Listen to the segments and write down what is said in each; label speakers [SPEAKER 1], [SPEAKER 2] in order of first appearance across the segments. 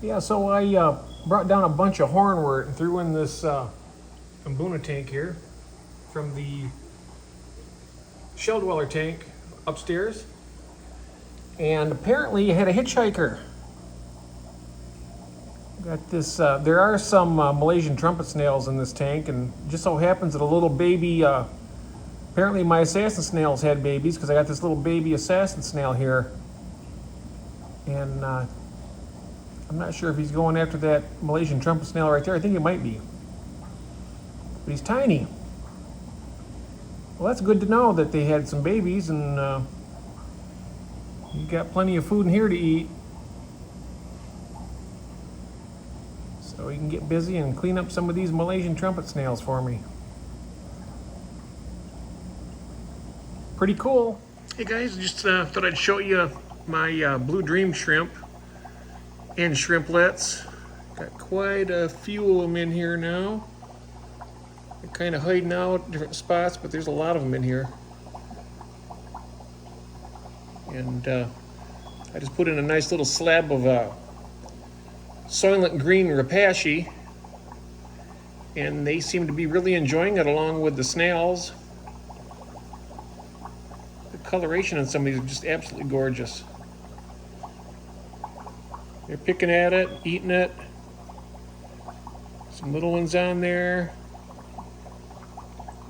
[SPEAKER 1] Yeah, so I brought down a bunch of hornwort and threw in this Mbuna tank here from the shell dweller tank upstairs. And apparently you had a hitchhiker. Got this, there are some Malaysian trumpet snails in this tank, and just so happens that a little baby, apparently my assassin snails had babies, because I got this little baby assassin snail here. And I'm not sure if he's going after that Malaysian trumpet snail right there. I think it might be. But he's tiny. Well, that's good to know that they had some babies, and you got plenty of food in here to eat. So you can get busy and clean up some of these Malaysian trumpet snails for me. Pretty cool. Hey guys, just thought I'd show you my Blue Dream shrimp and shrimplets. Got quite a few of them in here now. They're kind of hiding out different spots, but there's a lot of them in here. And I just put in a nice little slab of Soylent Green Repashy, and they seem to be really enjoying it along with the snails. The coloration on some of these are just absolutely gorgeous. They're picking at it, eating it. Some little ones on there.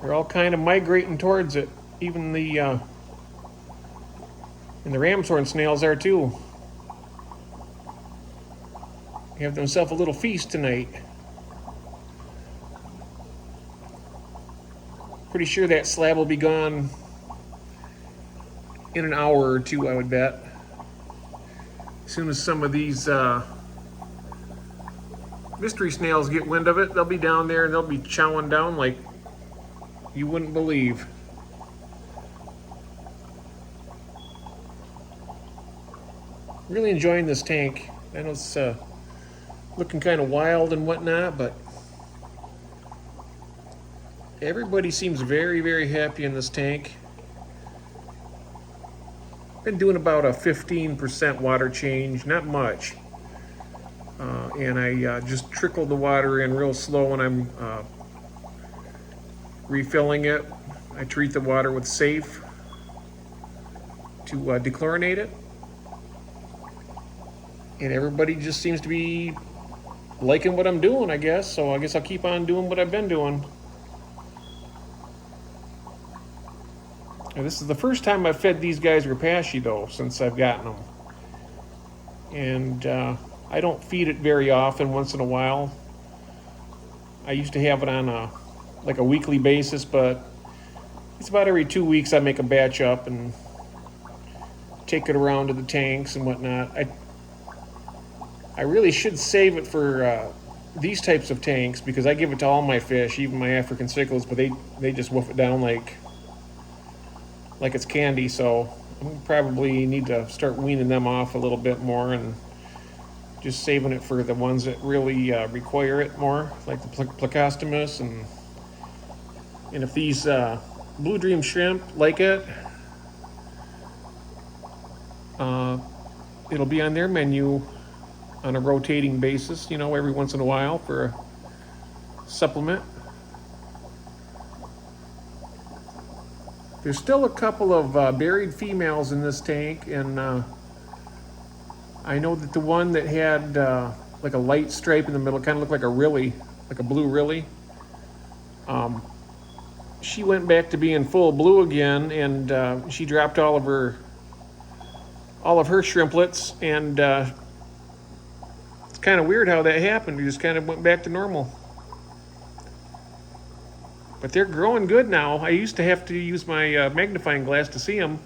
[SPEAKER 1] They're all kind of migrating towards it. Even the and the ram's horn snails are too. They have themselves a little feast tonight. Pretty sure that slab will be gone in an hour or two, I would bet. As soon as some of these mystery snails get wind of it, they'll be down there and they'll be chowing down like you wouldn't believe. Really enjoying this tank. I know it's looking kind of wild and whatnot, but everybody seems very, very happy in this tank. Been doing about a 15% water change, not much. And I just trickle the water in real slow when I'm refilling it. I treat the water with Safe to dechlorinate it. And everybody just seems to be liking what I'm doing, I guess. So I guess I'll keep on doing what I've been doing. And this is the first time I've fed these guys Repashy though, since I've gotten them. And I don't feed it very often, once in a while. I used to have it on a weekly basis, but it's about every 2 weeks I make a batch up and take it around to the tanks and whatnot. I really should save it for these types of tanks, because I give it to all my fish, even my African cichlids, but they just wolf it down like it's candy. So I probably need to start weaning them off a little bit more and just saving it for the ones that really require it more, like the Plecostomus. And if these Blue Dream shrimp like it, it'll be on their menu on a rotating basis, you know, every once in a while for a supplement. There's still a couple of buried females in this tank, and I know that the one that had like a light stripe in the middle, kind of looked like a rilly, like a blue rilly. She went back to being full blue again, and she dropped all of her shrimplets, and it's kind of weird how that happened. He just kind of went back to normal. But they're growing good now. I used to have to use my magnifying glass to see them,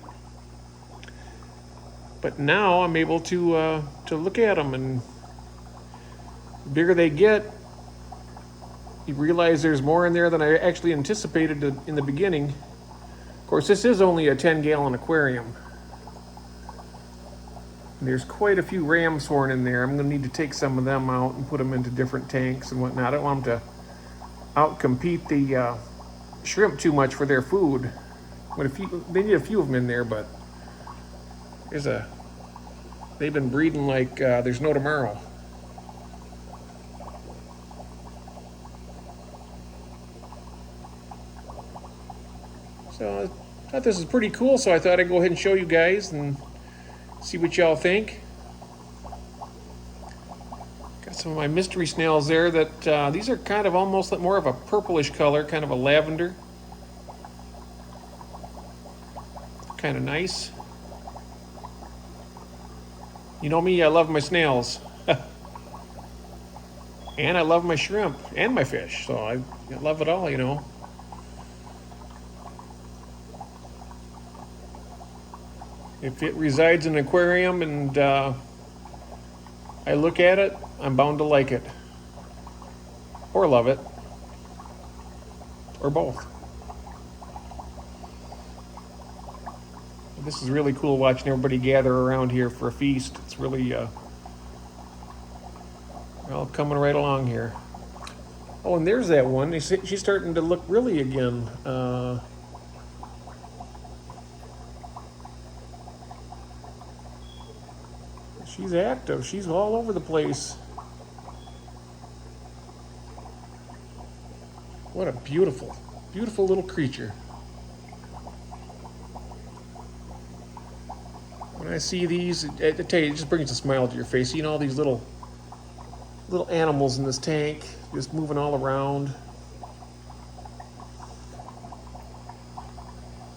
[SPEAKER 1] but now I'm able to look at them, and the bigger they get, you realize there's more in there than I actually anticipated in the beginning. Of course, this is only a 10-gallon aquarium. There's quite a few ram's horn in there. I'm going to need to take some of them out and put them into different tanks and whatnot. I don't want them to outcompete the shrimp too much for their food. But they need a few of them in there, but they've been breeding like there's no tomorrow. So I thought this was pretty cool, so I thought I'd go ahead and show you guys and see what y'all think. Got some of my mystery snails there that these are kind of almost like more of a purplish color, kind of a lavender. Kind of nice. You know me, I love my snails. And I love my shrimp and my fish, so I love it all, you know. If it resides in an aquarium and I look at it, I'm bound to like it. Or love it. Or both. This is really cool watching everybody gather around here for a feast. It's really well, coming right along here. Oh, and there's that one. She's starting to look really again. She's active. She's all over the place. What a beautiful, beautiful little creature. When I see these, I tell you, it just brings a smile to your face. Seeing all these little animals in this tank, just moving all around.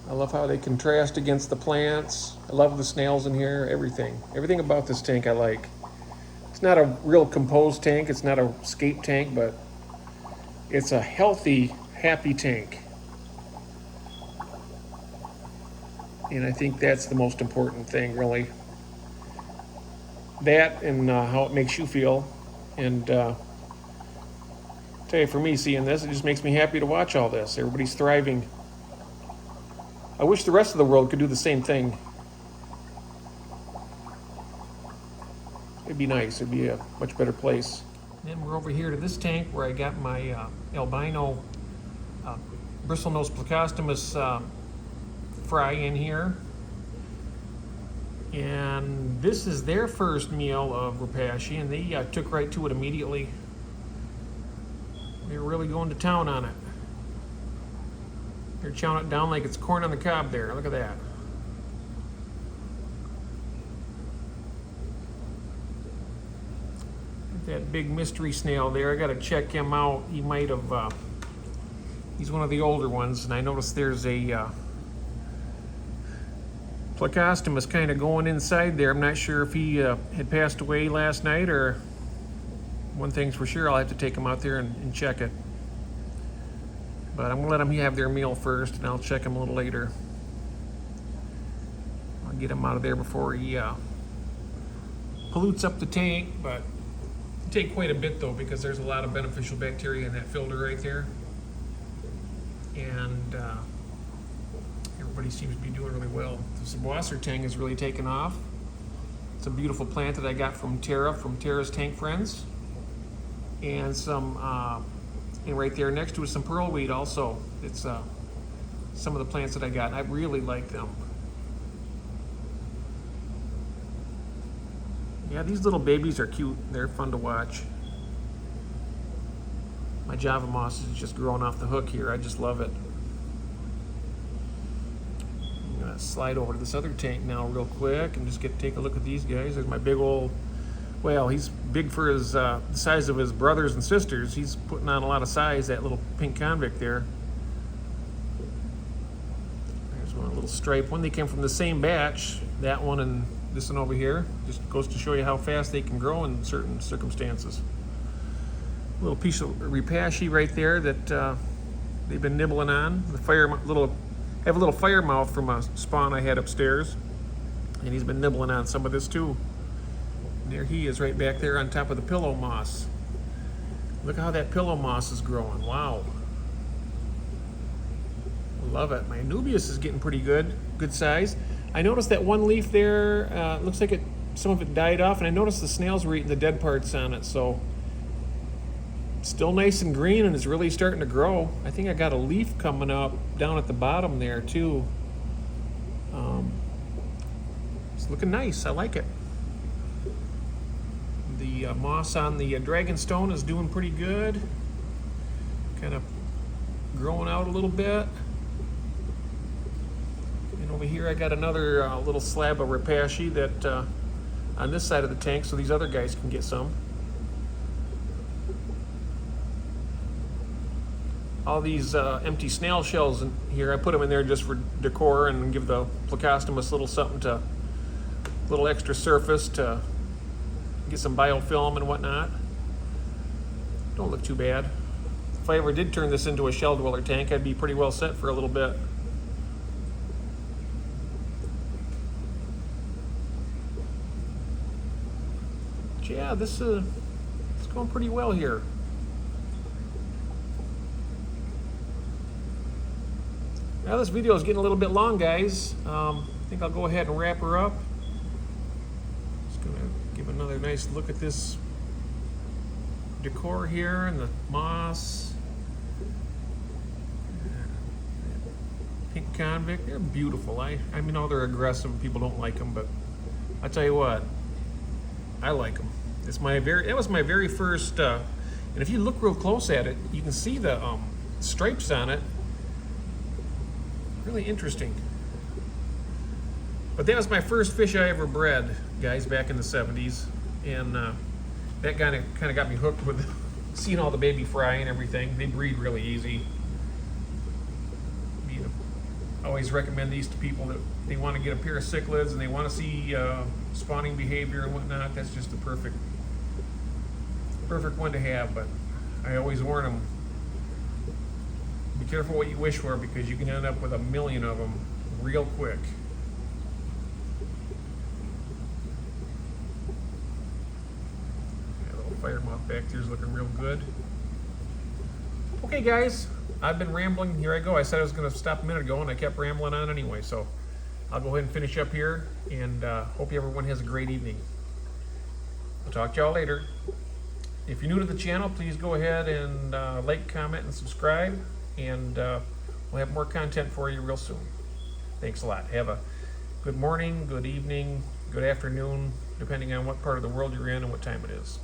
[SPEAKER 1] I love how they contrast against the plants. I love the snails in here, everything about this tank I like. It's not a real composed tank, it's not a scape tank, but it's a healthy, happy tank. And I think that's the most important thing, really. That and how it makes you feel. And tell you, for me, seeing this, it just makes me happy to watch all this. Everybody's thriving. I wish the rest of the world could do the same thing. It'd be nice. It'd be a much better place. Then we're over here to this tank where I got my albino bristlenose plecostomus fry in here. And this is their first meal of Repashy, and they took right to it immediately. They're really going to town on it. They're chowing it down like it's corn on the cob there. Look at that. That big mystery snail there, I gotta check him out. He might have, he's one of the older ones, and I noticed there's a plecostomus kind of going inside there. I'm not sure if he had passed away last night, or one thing's for sure, I'll have to take him out there and check it. But I'm gonna let them have their meal first, and I'll check him a little later. I'll get him out of there before he pollutes up the tank, but it'll take quite a bit though, because there's a lot of beneficial bacteria in that filter right there. And everybody seems to be doing really well. The Wassertang has really taken off. It's a beautiful plant that I got from Tara's Tank Friends. And some, and right there next to it, some pearlweed also. It's some of the plants that I got. I really like them. Yeah, these little babies are cute. They're fun to watch. My Java moss is just growing off the hook here. I just love it. I'm gonna slide over to this other tank now real quick and just take a look at these guys. There's my big old, well, he's big for his the size of his brothers and sisters. He's putting on a lot of size, that little pink convict there. There's one little striped one. They came from the same batch, that one and this one over here. Just goes to show you how fast they can grow in certain circumstances. A little piece of Repashy right there that they've been nibbling on. I have a little fire mouth from a spawn I had upstairs, and he's been nibbling on some of this too. And there he is right back there on top of the pillow moss. Look how that pillow moss is growing. Wow. Love it. My Anubias is getting pretty good size. I noticed that one leaf there, looks like some of it died off, and I noticed the snails were eating the dead parts on it, so still nice and green, and it's really starting to grow. I think I got a leaf coming up down at the bottom there too. It's looking nice. I like it. The moss on the Dragonstone is doing pretty good. Kind of growing out a little bit. Over here I got another little slab of Repashy that on this side of the tank so these other guys can get some. All these empty snail shells in here, I put them in there just for decor and give the Plecostomus little something to, little extra surface to get some biofilm and whatnot. Don't look too bad. If I ever did turn this into a shell dweller tank, I'd be pretty well set for a little bit. But yeah, this it's going pretty well here. Now this video is getting a little bit long, guys. I think I'll go ahead and wrap her up. Just gonna give another nice look at this decor here and the moss. Pink convict, they're beautiful. I know they're aggressive. People don't like them, but I tell you what, I like them. That was my very first. And if you look real close at it, you can see the stripes on it. Really interesting. But that was my first fish I ever bred, guys, back in the 70s, and that kind of got me hooked with seeing all the baby fry and everything. They breed really easy. I always recommend these to people that they want to get a pair of cichlids and they want to see spawning behavior and whatnot. That's just the perfect one to have. But I always warn them, be careful what you wish for, because you can end up with a million of them real quick. That little fire moth back there is looking real good. Okay, guys, I've been rambling. Here I go. I said I was going to stop a minute ago, and I kept rambling on anyway. So I'll go ahead and finish up here, and hope everyone has a great evening. I'll talk to y'all later. If you're new to the channel, please go ahead and like, comment, and subscribe. And we'll have more content for you real soon. Thanks a lot. Have a good morning, good evening, good afternoon, depending on what part of the world you're in and what time it is.